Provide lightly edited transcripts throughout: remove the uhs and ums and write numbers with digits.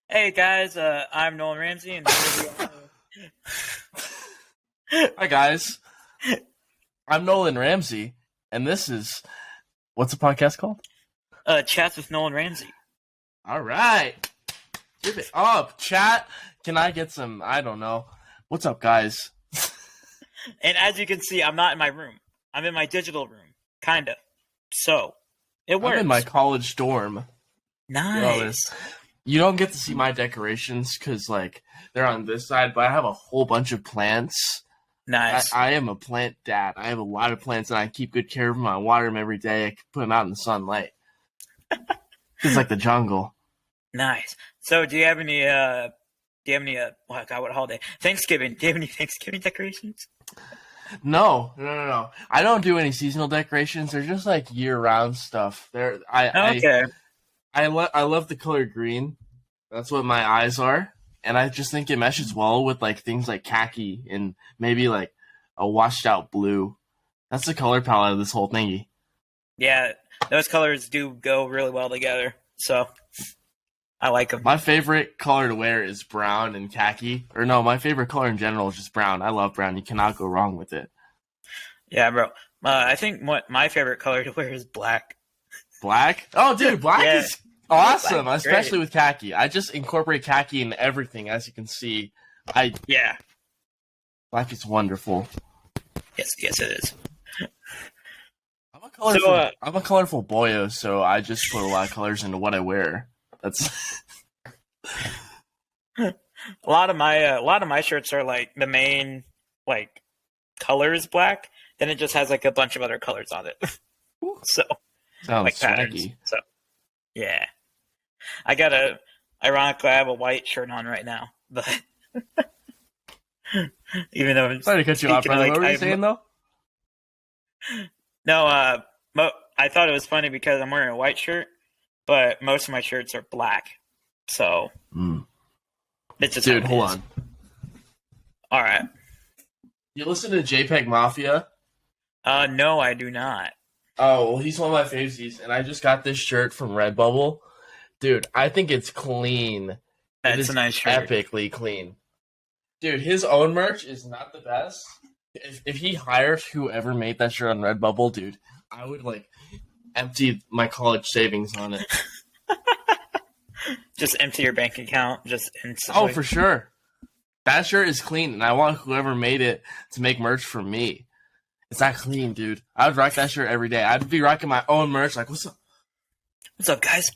Hey guys, I'm Nolan Ramsey, and here we Hi guys, I'm Nolan Ramsey, and this is what's the podcast called? Chats with Nolan Ramsey. All right, give it up, chat. Can I get some? I don't know. What's up, guys? And as you can see, I'm not in my room. I'm in my digital room, kinda. So it works. I'm in my college dorm. Nice. You don't get to see my decorations because they're on this side, but I have a whole bunch of plants. Nice. I am a plant dad. I have a lot of plants, and I keep good care of them. I water them every day. I put them out in the sunlight. It's like the jungle. Nice. So, do you have any? Oh God, what holiday? Thanksgiving. Do you have any Thanksgiving decorations? No. I don't do any seasonal decorations. They're just like year-round stuff. Okay. I love the color green. That's what my eyes are, and I just think it meshes well with like things like khaki and maybe like a washed-out blue. That's the color palette of this whole thingy. Yeah, those colors do go really well together. So I like them. My favorite color to wear is brown and khaki. Or no, my favorite color in general is just brown. I love brown. You cannot go wrong with it. Yeah, bro. I think what my favorite color to wear is black. Black? Oh, dude, black Yeah. is awesome, Black is especially great. with khaki. I just incorporate khaki in everything, as you can see. Yeah. Black is wonderful. Yes, it is. I'm a colorful boyo, so I just put a lot of colors into what I wear. That's A lot of my shirts are like the main like color is black. Then it just has like a bunch of other colors on it. So sounds like patterns. swaggy. So yeah, ironically, I have a white shirt on right now, but even though I'm Sorry to cut you off, speaking, brother. like, What were you saying, though? No, I thought it was funny because I'm wearing a white shirt, but most of my shirts are black. So it's just Dude, how it hold is. on. All right. You listen to JPEG Mafia? No, I do not. Oh, well, he's one of my favesies, and I just got this shirt from Redbubble. Dude, I think it's clean. It That's is a nice shirt. epically clean. Dude, his own merch is not the best. If he hired whoever made that shirt on Redbubble, dude, I would, empty my college savings on it. Just empty your bank account, just instantly. Oh, for sure. That shirt is clean, and I want whoever made it to make merch for me. It's not clean, dude. I would rock that shirt every day. I'd be rocking my own merch, like, what's up? What's up, guys?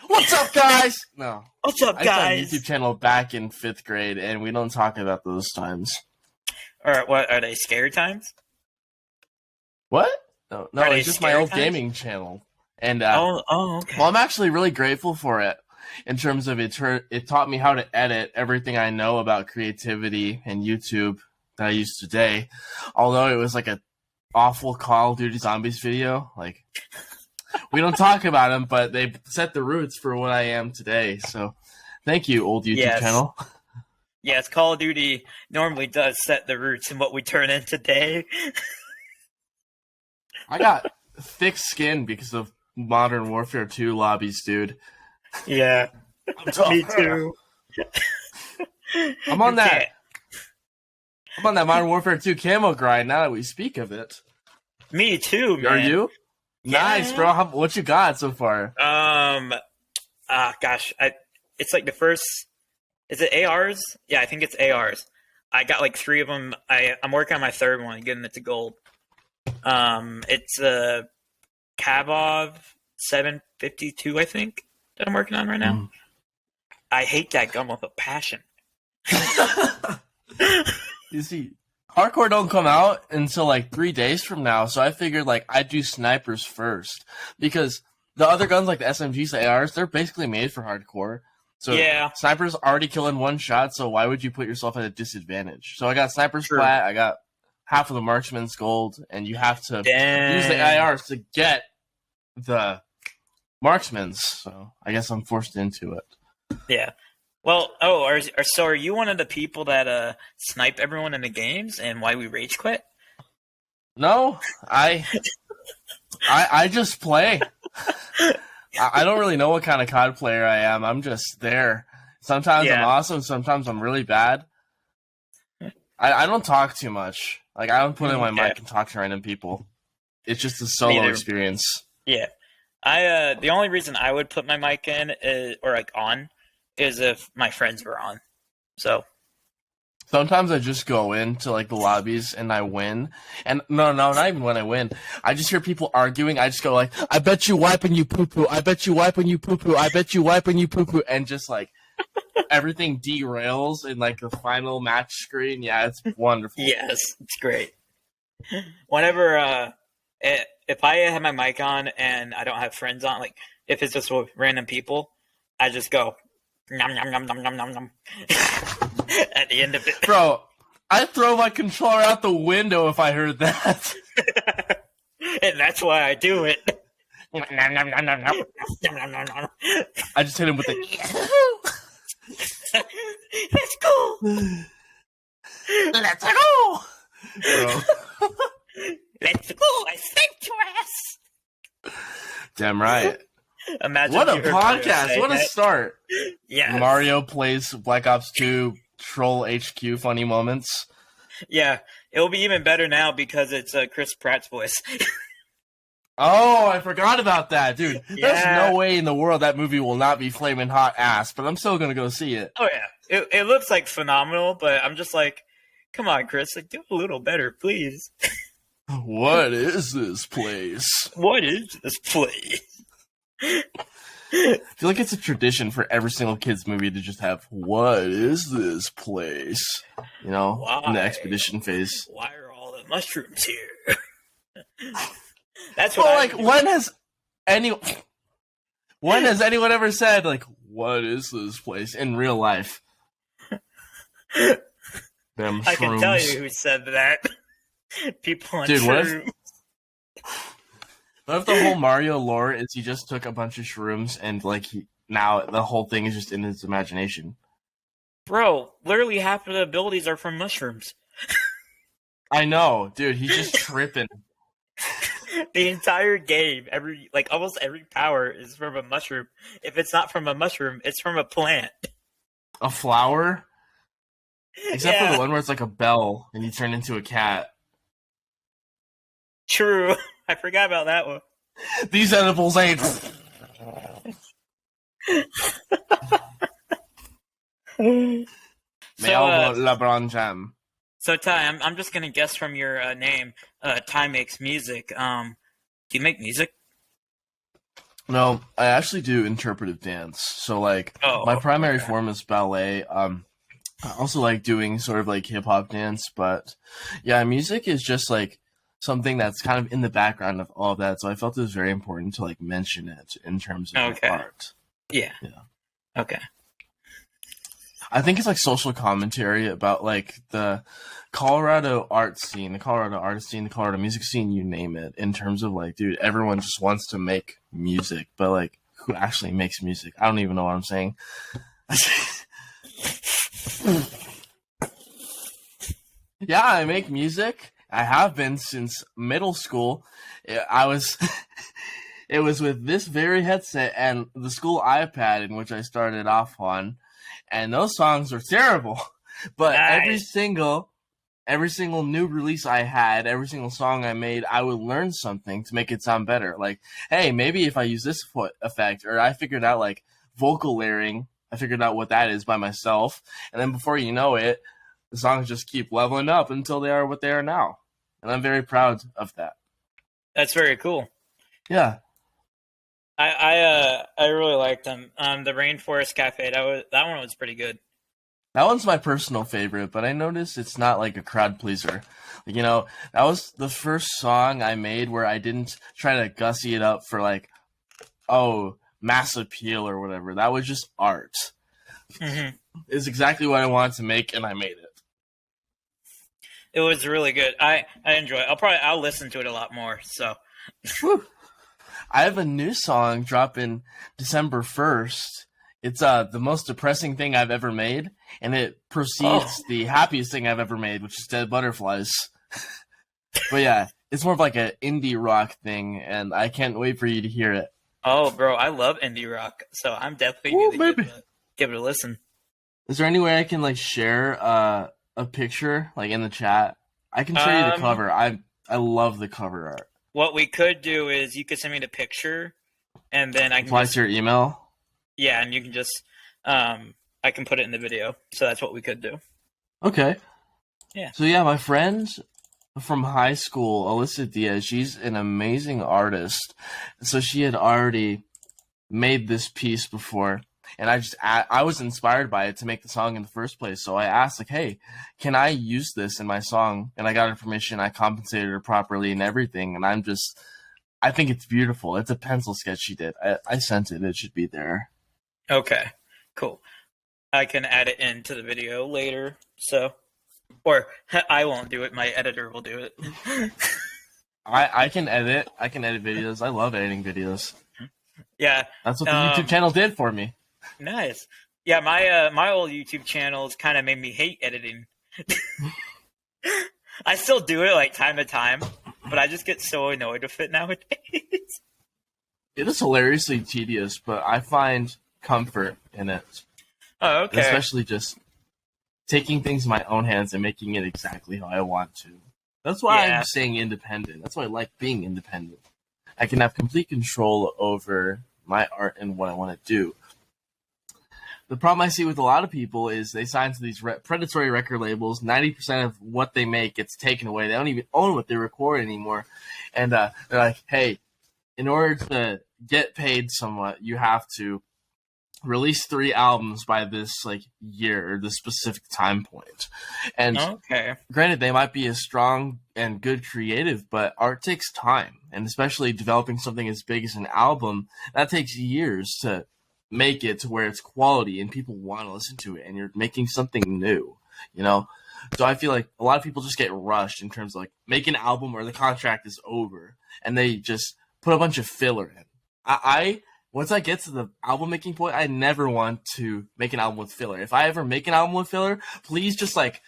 What's up, guys? No. What's up, I started a guys? YouTube channel back in 5th grade, and we don't talk about those times. Or what are they? Scary times? What? No, Are they it's just my scary old times? gaming channel. And, Okay. well, I'm actually really grateful for it in terms of it taught me how to edit everything I know about creativity and YouTube that I use today. Although it was like a awful Call of Duty Zombies video. Like, we don't talk about them, but they set the roots for what I am today. So thank you, old YouTube Yes. channel. Yes, Call of Duty normally does set the roots in what we turn in today. I got thick skin because of Modern Warfare 2 lobbies, dude. Yeah. I'm tough. Me too. I'm on that. Okay. I'm on that Modern Warfare 2 camo grind now that we speak of it. Me too, man. Are you? Yeah. Nice, bro. What you got so far? It's like the first. Is it ARs? Yeah, I think it's ARs. I got like 3 of them. I'm working on my third one, getting it to gold. It's a Kavov 752, I think, that I'm working on right now. I hate that gun with a passion. You see, hardcore don't come out until like 3 days from now, so I figured I'd do snipers first because the other guns like the SMGs, the ARs, they're basically made for hardcore. So Yeah. snipers already kill in one shot, so why would you put yourself at a disadvantage? So I got snipers True. flat, I got half of the marksman's gold, and you have to Damn. use the ARs to get the marksman's. So I guess I'm forced into it. Yeah. Well, so are you one of the people that snipe everyone in the games and why we rage quit? No, I just play. I don't really know what kind of COD player I am. I'm just there. Sometimes I'm awesome. Sometimes I'm really bad. I don't talk too much. Like, I don't put in my mic and talk to random people. It's just a solo experience. Yeah. The only reason I would put my mic in on is if my friends were on. So sometimes I just go into like the lobbies and I win. And no, not even when I win. I just hear people arguing. I just go like, I bet you wipe and you poo poo. I bet you wipe and you poo poo. I bet you wipe and you poo poo. And just like everything derails in like the final match screen. Yeah, it's wonderful. Yes, it's great. Whenever if I have my mic on and I don't have friends on, like if it's just with random people, I just go nom nom nom nom nom nom nom at the end of it. Bro, I'd throw my controller out the window if I heard that. And that's why I do it. I just hit him with the let's go. Let's go. Bro. Let's go. I saved your ass. Damn right. Imagine what a podcast. What a start. Yeah. Mario plays Black Ops 2 Troll HQ funny moments. Yeah. It'll be even better now because it's Chris Pratt's voice. Oh, I forgot about that, dude. Yeah. There's no way in the world that movie will not be flaming hot ass, but I'm still gonna go see it. Oh yeah. It looks like phenomenal, but I'm just like, come on, Chris, like do a little better, please. What is this place? What is this place? I feel like it's a tradition for every single kid's movie to just have, what is this place? You know, in the expedition phase. Why are all the mushrooms here? That's what like, when has anyone ever said, like, what is this place in real life? Them I can tell you who said that. People on shrooms. What if the whole Mario lore is he just took a bunch of shrooms and like now the whole thing is just in his imagination? Bro, literally half of the abilities are from mushrooms. I know, dude. He's just tripping. The entire game, almost every power is from a mushroom. If it's not from a mushroom, it's from a plant. A flower? Except for the one where it's like a bell and you turn into a cat. True. I forgot about that one. These edibles ain't. LeBron Jam. So Ty, I'm just gonna guess from your name. Ty makes music. Do you make music? No, I actually do interpretive dance. So like, my primary form is ballet. I also like doing sort of like hip hop dance, but yeah, music is just like something that's kind of in the background of all of that. So I felt it was very important to like mention it in terms of art. Yeah. Okay. I think it's like social commentary about like the Colorado art scene, the Colorado artist scene, the Colorado music scene, you name it, in terms of like, dude, everyone just wants to make music, but like, who actually makes music? I don't even know what I'm saying. Yeah, I make music. I have been since middle school. It was with this very headset and the school iPad in which I started off on, and those songs were terrible. But every single new release I had, every single song I made, I would learn something to make it sound better. Like, hey, maybe if I use this foot effect, or I figured out like vocal layering, I figured out what that is by myself, and then before you know it, the songs just keep leveling up until they are what they are now. And I'm very proud of that. That's very cool. Yeah. I really liked them. The Rainforest Cafe, that one was pretty good. That one's my personal favorite, but I noticed it's not like a crowd pleaser. You know, that was the first song I made where I didn't try to gussy it up for like, mass appeal or whatever. That was just art. Mm-hmm. It's exactly what I wanted to make, and I made it. It was really good. I enjoy it. I'll listen to it a lot more. So, I have a new song dropping December 1st. It's the most depressing thing I've ever made, and it precedes the happiest thing I've ever made, which is Dead Butterflies. But yeah, it's more of like an indie rock thing, and I can't wait for you to hear it. Oh, bro, I love indie rock, so I'm definitely Ooh, gonna baby. give it a listen. Is there any way I can like share a picture like in the chat? I can show you the Um, cover. I love the cover art. what we could do is you could send me the picture, and then I can Reply just to your email. yeah, and you can just I can put it in the video. So that's what we could do. Okay. Yeah. So yeah, my friend from high school, Alyssa Diaz, she's an amazing artist. So she had already made this piece before, and I was inspired by it to make the song in the first place. So I asked like, "Hey, can I use this in my song?" And I got her permission. I compensated her properly and everything. And I think it's beautiful. It's a pencil sketch she did. I sent it. It should be there. Okay. Cool. I can add it into the video later. So, or I won't do it. My editor will do it. I can edit. I can edit videos. I love editing videos. Yeah. That's what the YouTube channel did for me. Nice. Yeah, my old YouTube channels kind of made me hate editing. I still do it like time to time, but I just get so annoyed with it nowadays. It is hilariously tedious, but I find comfort in it. Oh, okay. Especially just taking things in my own hands and making it exactly how I want to. That's why I'm saying independent. That's why I like being independent. I can have complete control over my art and what I want to do. The problem I see with a lot of people is they sign to these predatory record labels. 90% of what they make gets taken away. They don't even own what they record anymore. And they're like, hey, in order to get paid somewhat, you have to release 3 albums by this like year or this specific time point. And granted, they might be a strong and good creative, but art takes time. And especially developing something as big as an album, that takes years to make it to where it's quality and people want to listen to it and you're making something new, you know? So I feel like a lot of people just get rushed in terms of like make an album or the contract is over and they just put a bunch of filler in. I once I get to the album making point, I never want to make an album with filler. If I ever make an album with filler, please just like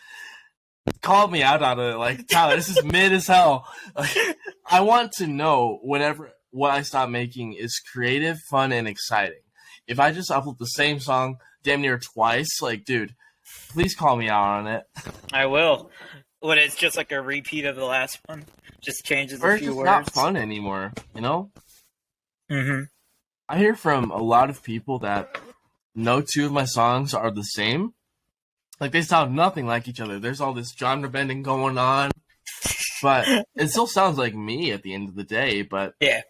call me out on it. Like, Tyler, this is mid as hell. Like, I want to know whenever what I stop making is creative, fun, and exciting. If I just upload the same song damn near twice, like, dude, please call me out on it. I will. When it's just like a repeat of the last one, just changes a few words. It's not fun anymore, you know? Mm-hmm. I hear from a lot of people that no 2 of my songs are the same. Like, they sound nothing like each other. There's all this genre bending going on. But it still sounds like me at the end of the day, but yeah,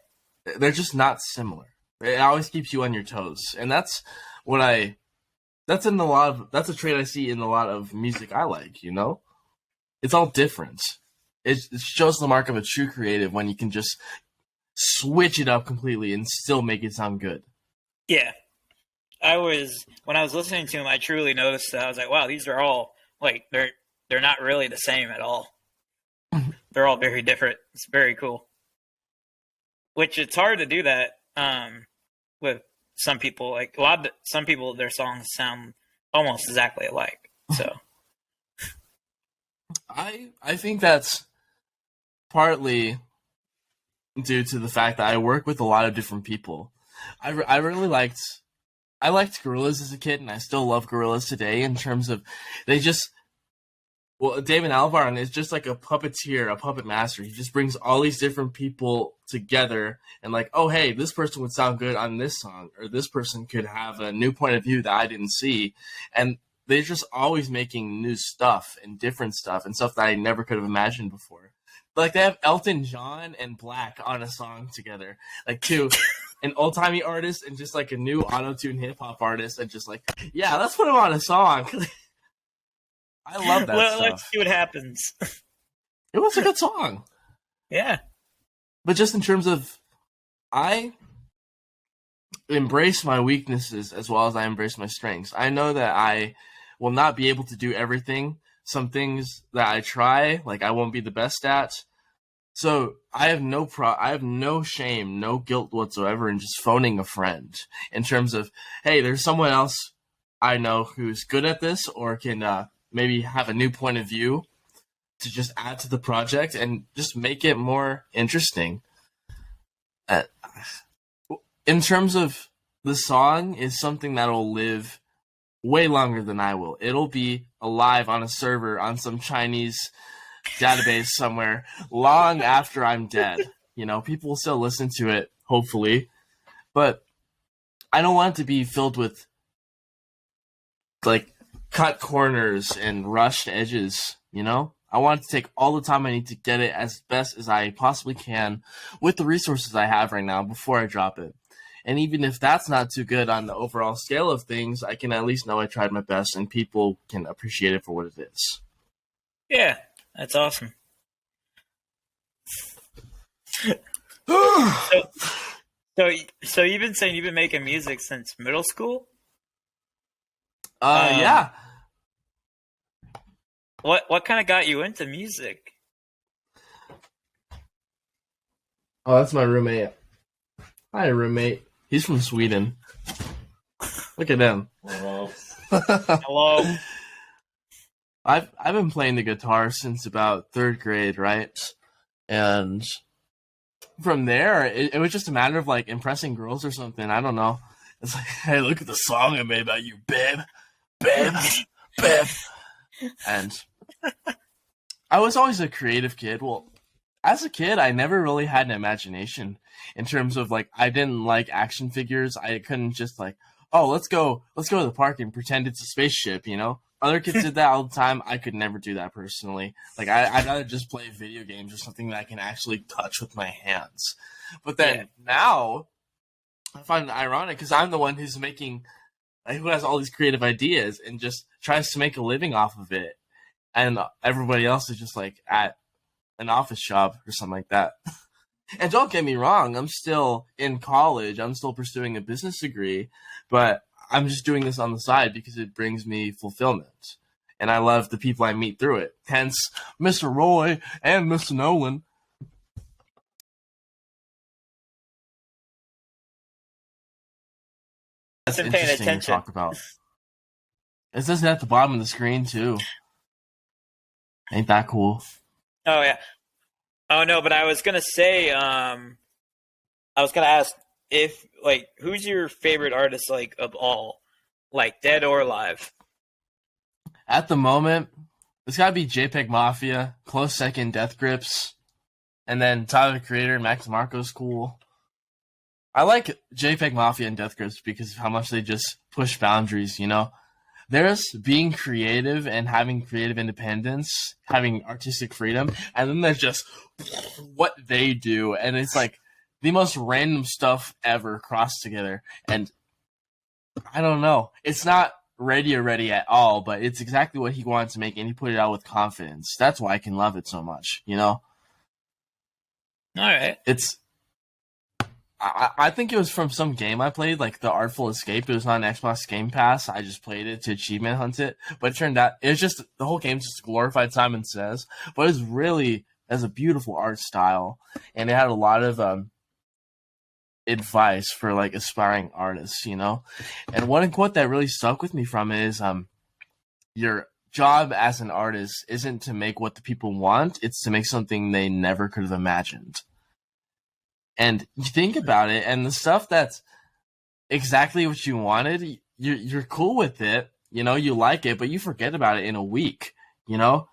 they're just not similar. It always keeps you on your toes. And that's that's a trait I see in a lot of music I like, you know? It's all different. It shows the mark of a true creative when you can just switch it up completely and still make it sound good. Yeah. When I was listening to them, I truly noticed that. I was like, wow, these are all, like, they're not really the same at all. They're all very different. It's very cool. Which it's hard to do that with some people. Like, some people, their songs sound almost exactly alike. So I think that's partly due to the fact that I work with a lot of different people. I liked Gorillaz as a kid, and I still love Gorillaz today in terms of David Albarn is just like a puppeteer, a puppet master. He just brings all these different people together and like, oh, hey, this person would sound good on this song, or this person could have a new point of view that I didn't see. And they're just always making new stuff and different stuff and stuff that I never could have imagined before. Like, they have Elton John and Black on a song together. Like, an old-timey artist and just, like, a new auto-tune hip-hop artist. And just, like, yeah, let's put him on a song. I love that stuff. Let's see what happens. It was a good song. Yeah. But just in terms of, I embrace my weaknesses as well as I embrace my strengths. I know that I will not be able to do everything. Some things that I try, like, I won't be the best at. So I have no shame, no guilt whatsoever in just phoning a friend in terms of, hey, there's someone else I know who's good at this or can maybe have a new point of view to just add to the project and just make it more interesting. in terms of the song, is something that'll live way longer than I will. It'll be alive on a server on some Chinese database somewhere long after I'm dead. People will still listen to it, hopefully, but I don't want it to be filled with like cut corners and rushed edges. I want to take all the time I need to get it as best as I possibly can with the resources I have right now before I drop it. And even if that's not too good on the overall scale of things, I can at least know I tried my best and people can appreciate it for what it is. Yeah, that's awesome. So you've been saying you've been making music since middle school? Yeah. What kind of got you into music? Oh, that's my roommate. Hi, roommate. He's from Sweden. Look at him. Hello. Hello. I've been playing the guitar since about 3rd grade, right? And from there, it was just a matter of like impressing girls or something. I don't know. It's like, hey, look at the song I made about you, babe, babe, babe. And I was always a creative kid. Well, as a kid, I never really had an imagination in terms of like, I didn't like action figures. I couldn't just like, oh, let's go to the park and pretend it's a spaceship, Other kids did that all the time. I could never do that personally. Like, I'd rather just play video games or something that I can actually touch with my hands. But then now, I find it ironic because I'm the one who's who has all these creative ideas and just tries to make a living off of it. And everybody else is just like at an office job or something like that. And don't get me wrong, I'm still in college. I'm still pursuing a business degree, but I'm just doing this on the side because it brings me fulfillment. And I love the people I meet through it. Hence, Mr. Roy and Mr. Nolan. That's Been paying interesting attention. to talk about. It says it at the bottom of the screen, too. Ain't that cool? Oh yeah. Oh no, but I was gonna say, I was gonna ask if like who's your favorite artist like of all, like dead or alive? At the moment, it's gotta be JPEG Mafia, close second Death Grips, and then Tyler the Creator, Max Marco's cool. I like JPEG Mafia and Death Grips because of how much they just push boundaries, There's being creative and having creative independence, having artistic freedom, and then there's just what they do, and it's like the most random stuff ever crossed together. And I don't know, it's not radio ready at all, but it's exactly what he wanted to make, and he put it out with confidence. That's why I can love it so much, All right. I think it was from some game I played, like The Artful Escape. It was on Xbox Game Pass. I just played it to achievement hunt it. But it turned out, it was just, the whole game's just glorified Simon Says. But it has a beautiful art style. And it had a lot of advice for, like, aspiring artists, And one quote that really stuck with me from it is, your job as an artist isn't to make what the people want. It's to make something they never could have imagined. And you think about it, and the stuff that's exactly what you wanted, you're cool with it, you like it, but you forget about it in a week, because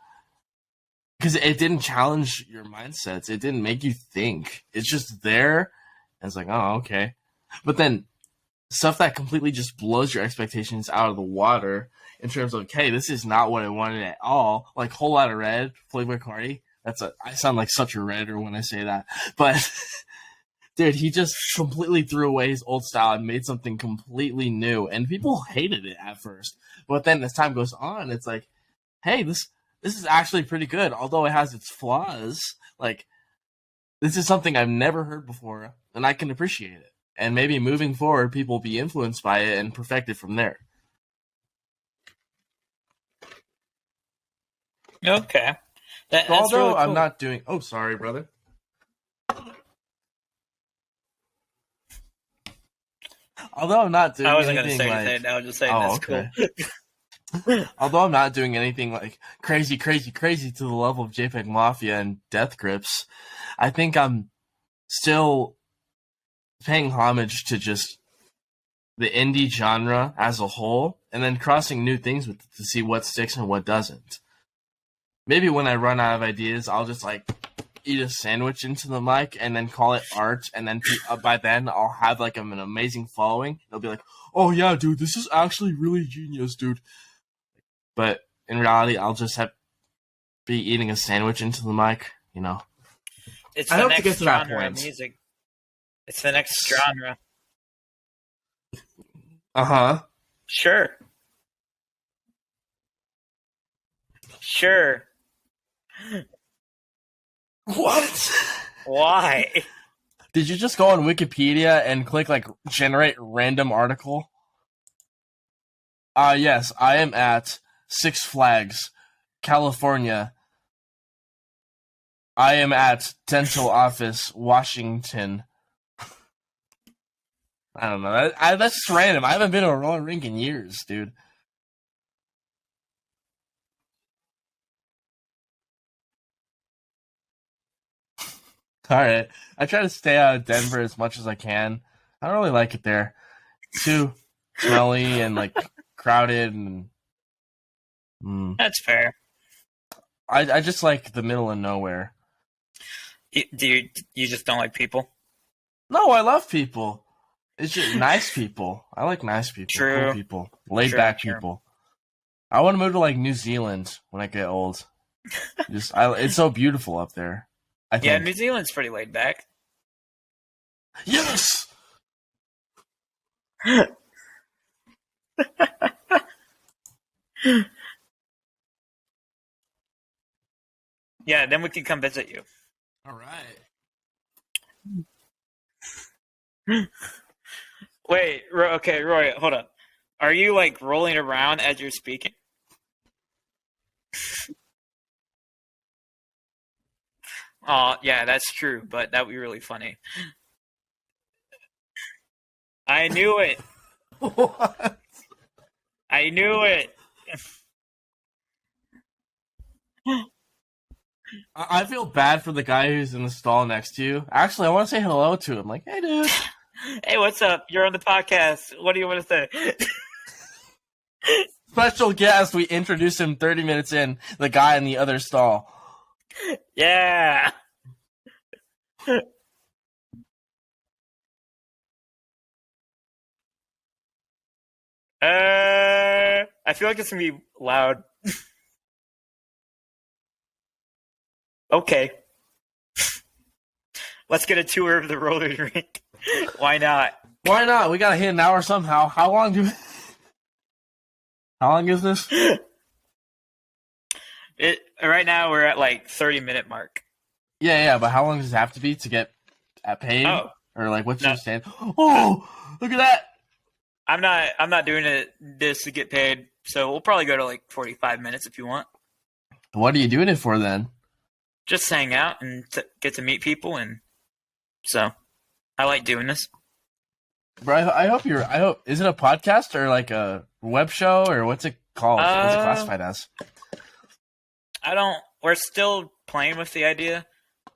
it didn't challenge your mindsets. It didn't make you think. It's just there, and it's like, oh, okay. But then stuff that completely just blows your expectations out of the water in terms of, hey, this is not what I wanted at all. Like Whole Lotta Red, Playboi Carti. I sound like such a redder when I say that, but. Dude, he just completely threw away his old style and made something completely new, and people hated it at first. But then as time goes on, it's like, hey, this is actually pretty good, although it has its flaws. Like, this is something I've never heard before, and I can appreciate it. And maybe moving forward, people will be influenced by it and perfect it from there. Okay. That's Although really cool. I'm not doing... Oh, sorry, brother. Although I'm not doing I wasn't anything gonna say like... anything. I was just saying that's cool. Although I'm not doing anything like crazy to the level of JPEG Mafia and Death Grips, I think I'm still paying homage to just the indie genre as a whole, and then crossing new things with it to see what sticks and what doesn't. Maybe when I run out of ideas, I'll just like eat a sandwich into the mic and then call it art, and then by then I'll have like an amazing following. They'll be like, "Oh yeah, dude, this is actually really genius, dude." But in reality, I'll just be eating a sandwich into the mic, you know. It's I the hope to next get to that genre of point. music. It's the next genre. Uh-huh. Sure. Sure. What? Why? Did you just go on Wikipedia and click like generate random article? Yes, I am at Six Flags, California. I am at dental office, Washington. I don't know. That's just random. I haven't been to a roller rink in years, dude. Alright. I try to stay out of Denver as much as I can. I don't really like it there. Too smelly and like crowded and That's fair. I just like the middle of nowhere. Do you just don't like people? No, I love people. It's just nice people. I like nice people, True. cool people, laid back True. people. I want to move to like New Zealand when I get old. It's so beautiful up there. I think. Yeah, New Zealand's pretty laid back. Yes. Yeah, then we can come visit you. All right. Wait, okay, Roy, hold up. Are you like rolling around as you're speaking? Oh, yeah, that's true, but that would be really funny. I knew it. What? I knew it. I feel bad for the guy who's in the stall next to you. Actually, I want to say hello to him. Like, hey, dude. Hey, what's up? You're on the podcast. What do you want to say? Special guest. We introduced him 30 minutes in. The guy in the other stall. Yeah. I feel like it's gonna be loud. Okay. Let's get a tour of the roller rink. Why not? Why not? We gotta hit an hour somehow. How long is this? Right now we're at like 30-minute mark. Yeah, but how long does it have to be to get paid? Oh. Or like what's your stand? Oh, look at that. I'm not doing this to get paid, so we'll probably go to like 45 minutes if you want. What are you doing it for then? Just hang out and get to meet people, and so I like doing this. Bro, I hope is it a podcast or like a web show or what's it called? What's it classified as? We're still playing with the idea.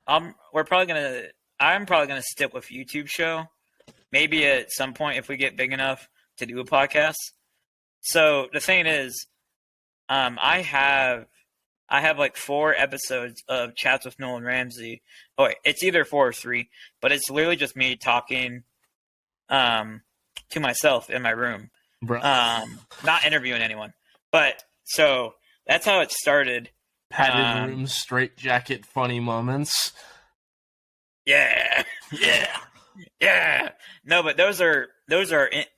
I'm probably gonna stick with YouTube show. Maybe at some point if we get big enough to do a podcast. So the thing is, I have like 4 episodes of Chats with Nolan Ramsey. Oh wait, it's either 4 or 3, but it's literally just me talking to myself in my room. Bro. Not interviewing anyone. But so that's how it started. Padded room, straight jacket, funny moments. Yeah. Yeah. No, but those are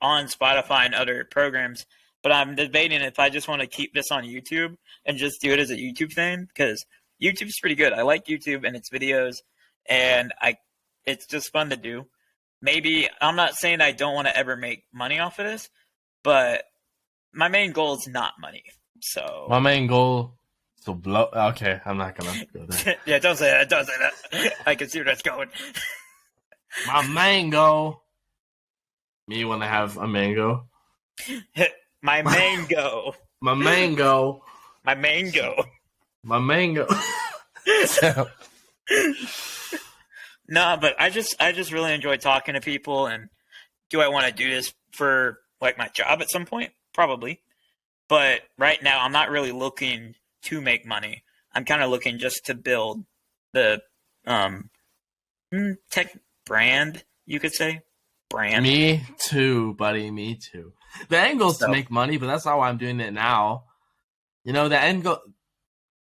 on Spotify and other programs. But I'm debating if I just want to keep this on YouTube and just do it as a YouTube thing, because YouTube's pretty good. I like YouTube and its videos, and it's just fun to do. Maybe I'm not saying I don't want to ever make money off of this, but my main goal is not money. So my main goal is to blow. Okay, I'm not gonna go there. Yeah, don't say that. Don't say that. I can see where that's going. My mango. Me when I have a mango. My mango. My mango. My mango. My mango. No, but I just really enjoy talking to people. And do I want to do this for like my job at some point? Probably. But right now, I'm not really looking to make money. I'm kind of looking just to build the um, tech brand, you could say. Brand. Me too, buddy. Me too. The end goal is to So, make money, but that's not why I'm doing it now. You know, the end goal.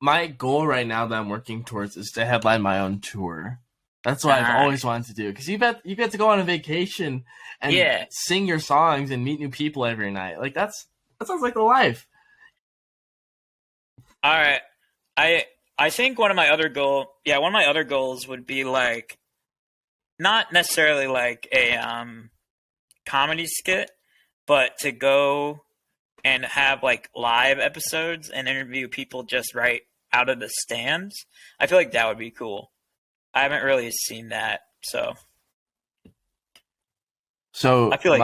My goal right now that I'm working towards is to headline my own tour. That's what I've always wanted to do, because you get to go on a vacation and sing your songs and meet new people every night. Like that sounds like the life. All right. I think one of my other goals would be like not necessarily like a comedy skit, but to go and have like live episodes and interview people just right out of the stands. I feel like that would be cool. I haven't really seen that, so I feel like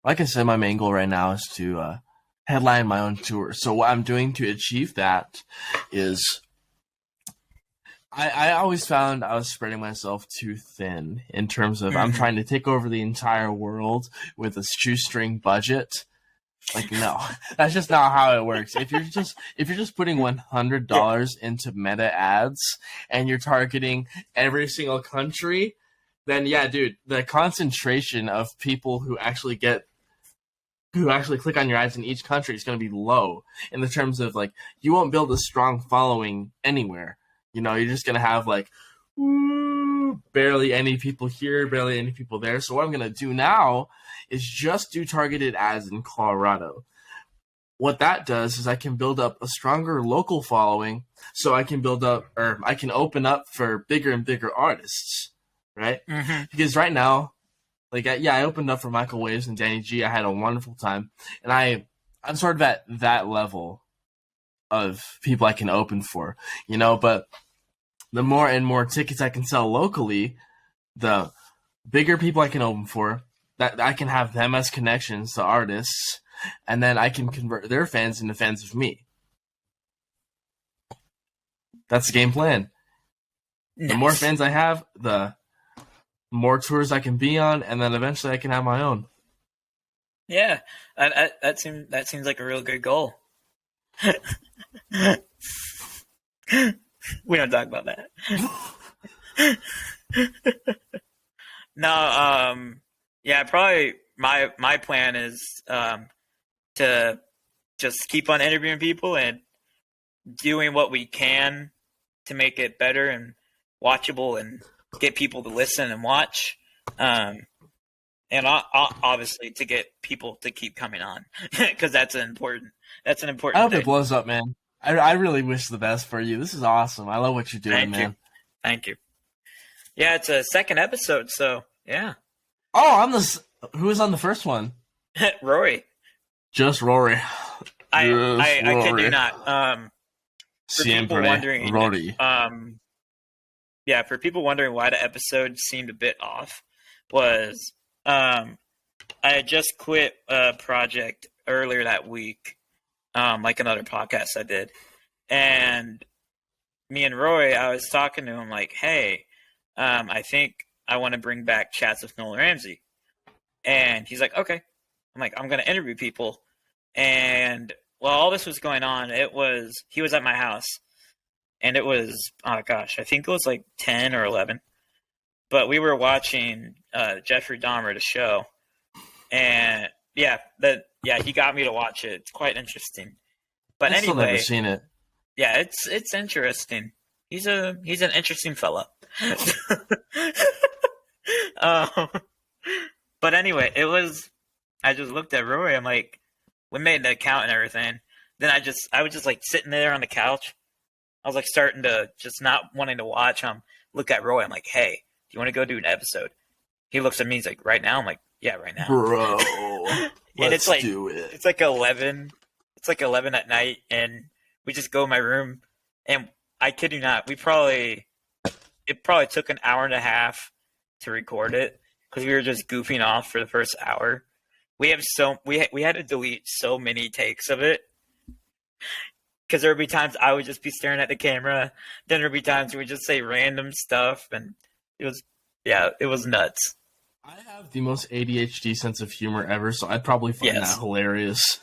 like I said, my main goal right now is to headline my own tour. So what I'm doing to achieve that is I always found I was spreading myself too thin in terms of I'm trying to take over the entire world with a shoestring budget. Like, no, that's just not how it works. If you're just putting $100 into meta ads and you're targeting every single country, then yeah, dude, the concentration of people who actually click on your ads in each country is going to be low in the terms of like you won't build a strong following anywhere. You know, you're just going to have like barely any people here, barely any people there. So what I'm going to do now is just do targeted ads in Colorado. What that does is I can build up a stronger local following, so I can open up for bigger and bigger artists, right? Because right now, like, I opened up for Michael Waves and Danny G. I had a wonderful time, and I'm sort of at that level of people I can open for, you know, but the more and more tickets I can sell locally, the bigger people I can open for, that I can have them as connections to artists, and then I can convert their fans into fans of me. That's the game plan. Nice. The more fans I have, the more tours I can be on, and then eventually I can have my own. Yeah, that seems like a real good goal. We don't talk about that. No, yeah, probably my plan is to just keep on interviewing people and doing what we can to make it better and watchable and get people to listen and watch. And obviously to get people to keep coming on, because that's an important I hope thing. It blows up, man. I really wish the best for you. This is awesome. I love what you're doing, man. Thank you. Yeah, it's a second episode, so yeah. Oh, who was on the first one? Rory. Just Rory. I kid you not. For people wondering, Rory. Yeah, for people wondering why the episode seemed a bit off, was I had just quit a project earlier that week, like another podcast I did, and me and Roy, I was talking to him like, hey, I think I want to bring back Chats with Nolan Ramsey. And he's like, okay. I'm like, I'm going to interview people. And while all this was going on, he was at my house. And it was, oh gosh, I think it was like 10 or 11. But we were watching Jeffrey Dahmer, the show. And yeah, he got me to watch it. It's quite interesting. But I've anyway, still never seen it. Yeah, it's interesting. He's an interesting fella. But anyway, I just looked at Rory. I'm like, we made an account and everything. Then I was just like sitting there on the couch. I was like starting to just not wanting to watch him. Look at Roy. I'm like, hey, do you want to go do an episode? He looks at me. He's like, right now? I'm like, yeah, right now. Bro, and let's do it. It's like 11. It's like 11 at night, and we just go in my room, and I kid you not, it probably took an hour and a half to record it because we were just goofing off for the first hour. We had to delete so many takes of it. Because there would be times I would just be staring at the camera. Then there would be times we would just say random stuff, and it was nuts. I have the most ADHD sense of humor ever, so I'd probably find that hilarious.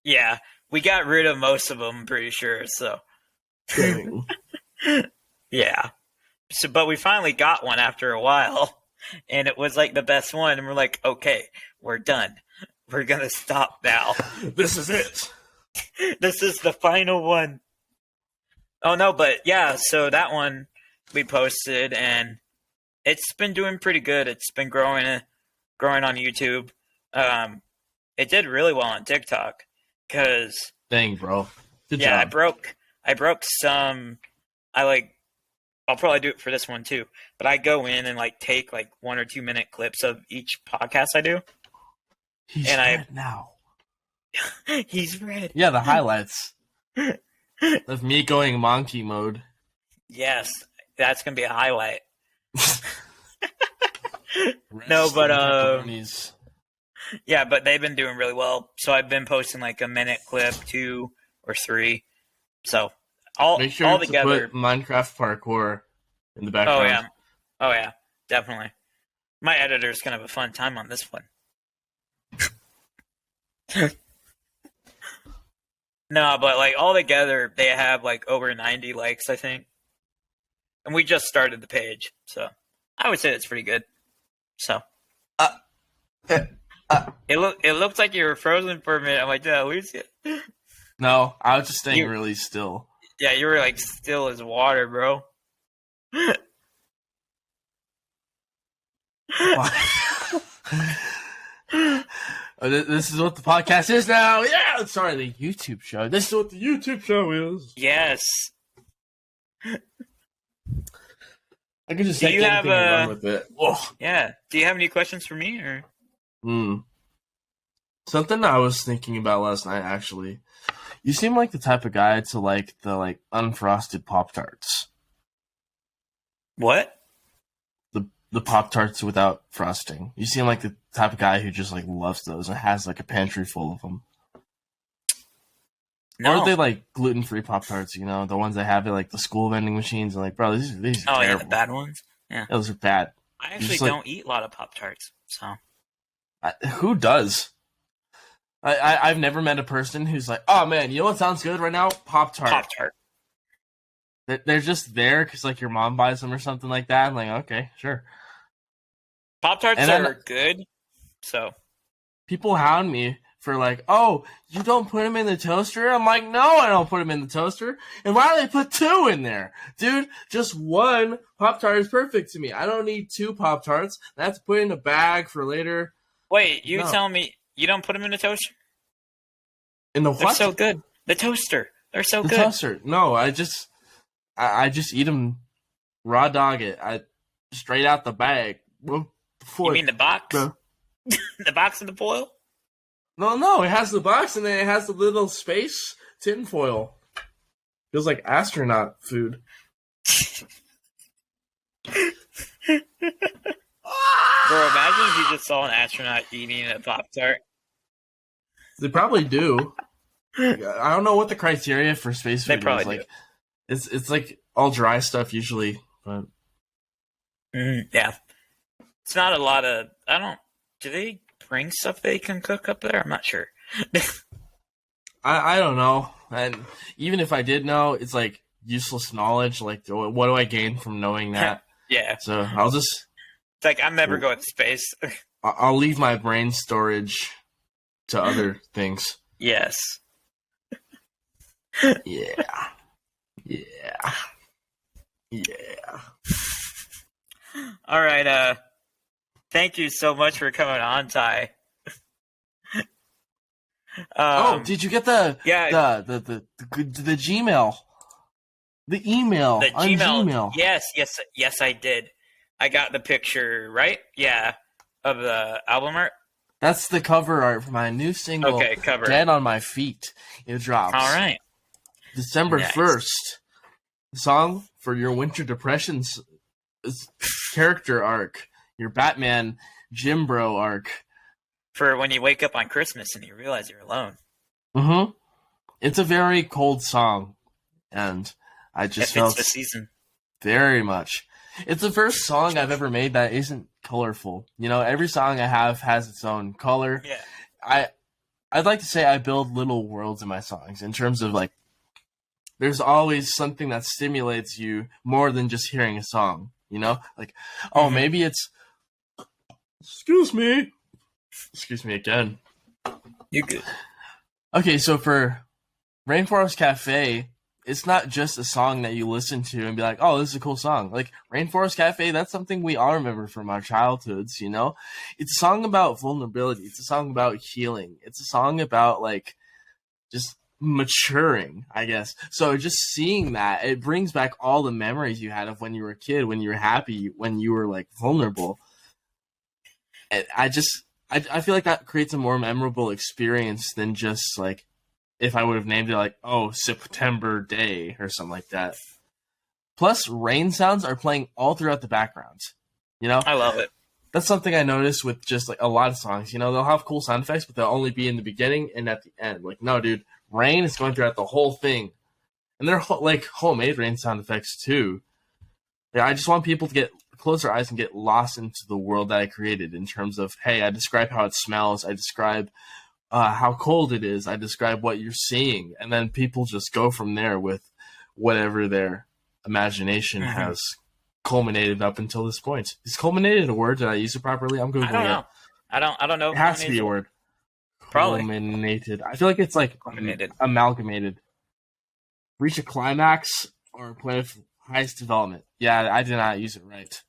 Yeah, we got rid of most of them, I'm pretty sure. So, yeah. So, but we finally got one after a while, and it was like the best one. And we're like, okay, we're done. We're gonna stop now. This is it. This is the final one. Oh no, but yeah. So that one we posted, and it's been doing pretty good. It's been growing on YouTube. It did really well on TikTok because dang, bro, good job. I broke some. I'll probably do it for this one too. But I go in and like take like 1 or 2 minute clips of each podcast I do. He's red now. He's red. Yeah, the highlights of me going monkey mode. Yes, that's gonna be a highlight. No, but yeah, but they've been doing really well. So I've been posting like a minute clip, 2 or 3. So make sure all to together. Put Minecraft parkour in the background. Oh yeah, definitely. My editor's gonna have a fun time on this one. No, but like all together, they have like over 90 likes, I think. And we just started the page, so I would say it's pretty good. So it looked like you were frozen for a minute. I'm like, did I lose you? No, I was just staying really still. Yeah, you were like still as water, bro. This is what the podcast is now. Yeah, sorry, the YouTube show. This is what the YouTube show is. Yes. I can just take anything and run with it. Whoa. Yeah. Do you have any questions for me, or? Something I was thinking about last night, actually. You seem like the type of guy to like the unfrosted Pop-Tarts. What? The Pop-Tarts without frosting. You seem like the type of guy who just loves those and has a pantry full of them. No. Or are they gluten-free Pop-Tarts, the ones that have it the school vending machines and bro, these are terrible. Yeah, the bad ones? Yeah. Those are bad. I actually don't eat a lot of Pop-Tarts, so. Who does? I've never met a person who's like, oh man, you know what sounds good right now? Pop-Tart. Pop-Tart. They're just there because your mom buys them or something like that. I'm like, okay, sure. Pop-Tarts are good, so. People hound me for oh, you don't put them in the toaster? I'm like, no, I don't put them in the toaster. And why do they put 2 in there? Dude, just 1 Pop-Tart is perfect to me. I don't need 2 Pop-Tarts. I have to put in a bag for later. Wait, you telling me you don't put them in the toaster? In the what? They're so good. The toaster. They're so good. The toaster. No, I just eat them raw dog it. Straight out the bag. You mean the box? The box of the foil? No, it has the box and then it has the little space tin foil. Feels like astronaut food. Bro, imagine if you just saw an astronaut eating a Pop-Tart. They probably do. I don't know what the criteria for space food is. Do. It's all dry stuff usually, but yeah. It's not a lot of. Do they bring stuff they can cook up there? I'm not sure. I don't know. And even if I did know, it's useless knowledge. What do I gain from knowing that? Yeah. So I'll just. It's I'm never going to space. I'll leave my brain storage to other things. Yes. Yeah. All right. Thank you so much for coming on, Ty. Did you get the Gmail? The email. The on Gmail. Yes, I did. I got the picture, right? Yeah, of the album art. That's the cover art for my new single, okay, cover. Dead on My Feet. It drops. All right. December 1st. The song for your winter depressions character arc. Your Batman Jim Bro arc. For when you wake up on Christmas and you realize you're alone. Mm-hmm. It's a very cold song, and I just felt the season. very much. It's the first song I've ever made that isn't colorful. Every song I have has its own color. Yeah. I'd like to say I build little worlds in my songs in terms of like, there's always something that stimulates you more than just hearing a song, Like, oh, maybe it's, excuse me again. You good. Okay, so for Rainforest Cafe, it's not just a song that you listen to and be like, oh, this is a cool song. Like, Rainforest Cafe, that's something we all remember from our childhoods, It's a song about vulnerability. It's a song about healing. It's a song about, like, just maturing, I guess. So just seeing that, it brings back all the memories you had of when you were a kid, when you were happy, when you were, like, vulnerable. And I feel like that creates a more memorable experience than just, like, if I would have named it, like, oh, September Day or something like that. Plus, rain sounds are playing all throughout the background. I love it. That's something I noticed with just, like, a lot of songs. They'll have cool sound effects, but they'll only be in the beginning and at the end. Like, no, dude, rain is going throughout the whole thing. And they're, like, homemade rain sound effects, too. Yeah, I just want people to close their eyes and get lost into the world that I created in terms of, hey, I describe how it smells, I describe how cold it is, I describe what you're seeing, and then people just go from there with whatever their imagination has culminated up until this point. Is culminated a word? Did I use it properly? I'm Googling it. I don't know. It has to be a word. Probably. Culminated. I feel like it's like amalgamated. Reach a climax or point of highest development. Yeah, I did not use it right.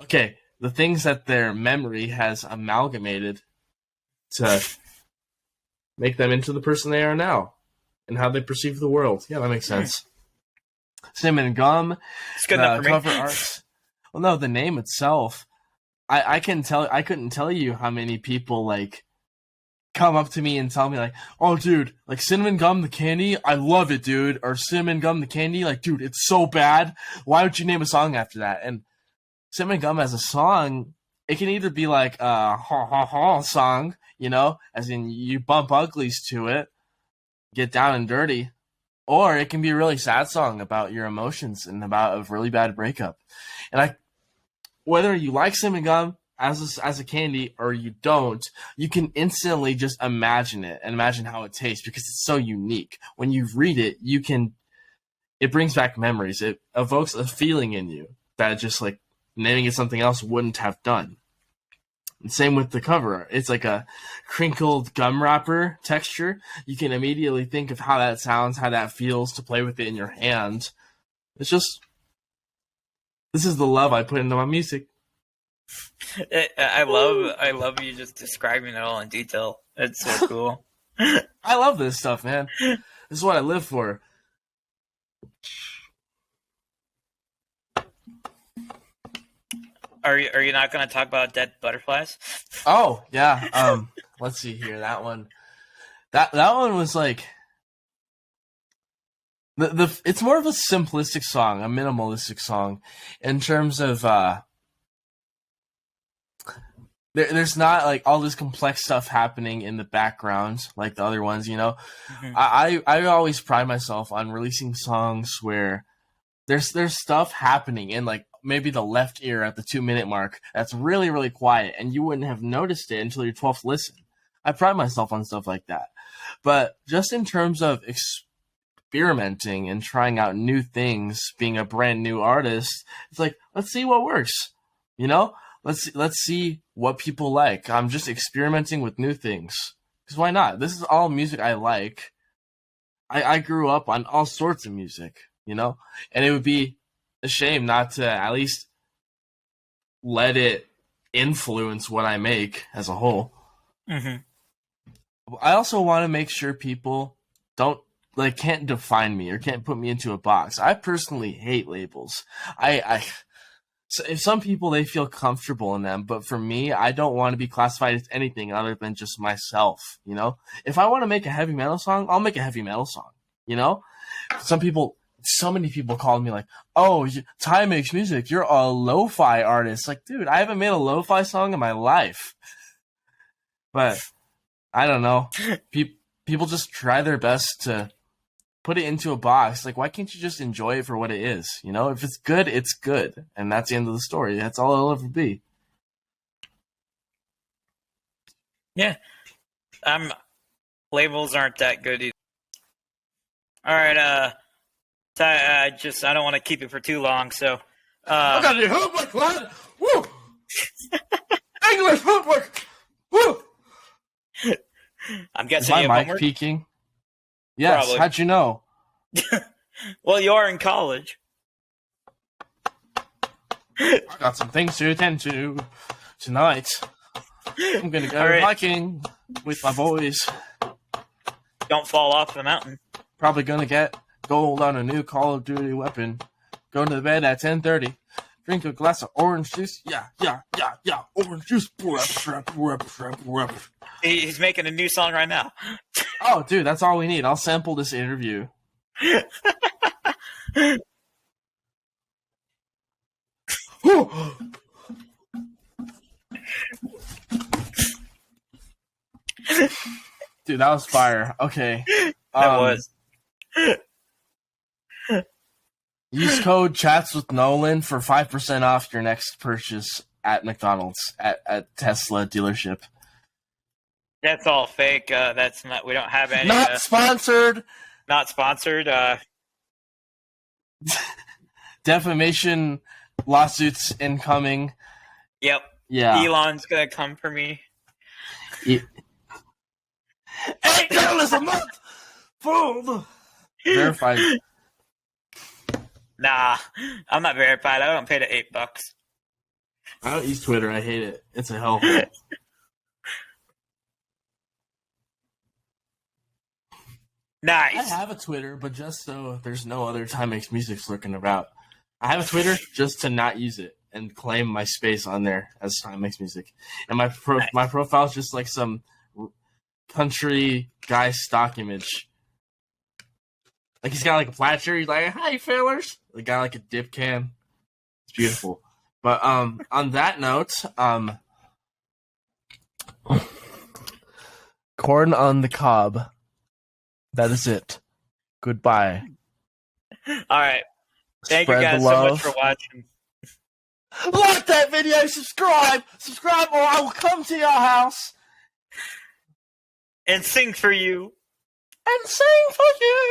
Okay, the things that their memory has amalgamated to make them into the person they are now and how they perceive the world. Yeah, that makes sense. Cinnamon Gum, it's good enough for cover me. arts. Well, no, the name itself. I couldn't tell you how many people like come up to me and tell me like, oh, dude, like Cinnamon Gum the candy, I love it, dude. Or Cinnamon Gum the candy, like, dude, it's so bad. Why would you name a song after that? And Cinnamon Gum as a song, it can either be like a ha ha ha song, as in you bump uglies to it, get down and dirty, or it can be a really sad song about your emotions and about a really bad breakup. And whether you like Cinnamon Gum as a candy or you don't, you can instantly just imagine it and imagine how it tastes because it's so unique. When you read it, it brings back memories. It evokes a feeling in you that just like naming it something else wouldn't have done. And same with the cover. It's like a crinkled gum wrapper texture. You can immediately think of how that sounds, how that feels to play with it in your hand. It's just, this is the love I put into my music. I love you just describing it all in detail. It's so cool. I love this stuff, man. This is what I live for. Are you not going to talk about Dead Butterflies? Oh yeah. Let's see here. That one. That one was like it's more of a simplistic song, a minimalistic song, in terms of there's not like all this complex stuff happening in the background like the other ones. Mm-hmm. I always pride myself on releasing songs where there's stuff happening in like maybe the left ear at the 2-minute mark that's really, really quiet, and you wouldn't have noticed it until your 12th listen. I pride myself on stuff like that. But just in terms of experimenting and trying out new things, being a brand new artist, it's like, let's see what works. Let's see what people like. I'm just experimenting with new things. Because why not? This is all music I like. I grew up on all sorts of music, and it would be a shame not to at least let it influence what I make as a whole. Mm-hmm. I also want to make sure people can't define me or can't put me into a box. I personally hate labels. So if some people, they feel comfortable in them, but for me, I don't want to be classified as anything other than just myself. If I want to make a heavy metal song, I'll make a heavy metal song. So many people called me like, oh, Ty makes music, you're a lo-fi artist. Like, dude, I haven't made a lo-fi song in my life. But I don't know. people just try their best to put it into a box. Like, why can't you just enjoy it for what it is? You know, if it's good, it's good. And that's the end of the story. That's all it'll ever be. Yeah. Labels aren't that good either. All right, I don't want to keep it for too long, so I got your homework, lad! Woo! English homework! Woo! I'm guessing Is my you have mic homework? peaking? Yes, Probably. how'd you know? Well, you are in college. I got some things to attend to tonight. I'm gonna go All right. hiking with my boys. Don't fall off the mountain. Probably gonna get gold on a new Call of Duty weapon. Go to bed at 10:30. Drink a glass of orange juice. Yeah. Orange juice. He's making a new song right now. Oh, dude, that's all we need. I'll sample this interview. Dude, that was fire. Okay. That was. Use code chats with Nolan for 5% off your next purchase at McDonald's at Tesla dealership. That's all fake. That's not. We don't have any. Not sponsored. Not sponsored. Defamation lawsuits incoming. Yep. Yeah. Elon's gonna come for me. $8 a month for the verified. Nah, I'm not verified. I don't pay the $8. I don't use Twitter. I hate it. It's a hellhole. Nice. I have a Twitter, but just so there's no other Time Makes Music lurking about. I have a Twitter just to not use it and claim my space on there as Time Makes Music. And my profile is just like some country guy stock image. Like he's got like a flat shirt. He's like, "Hi, fellers." The guy like a dip can. It's beautiful. But on that note, corn on the cob. That is it. Goodbye. All right. Thank Spread you guys the so much love. for watching. Like that video, subscribe, or I will come to your house And sing for you. and sing for you.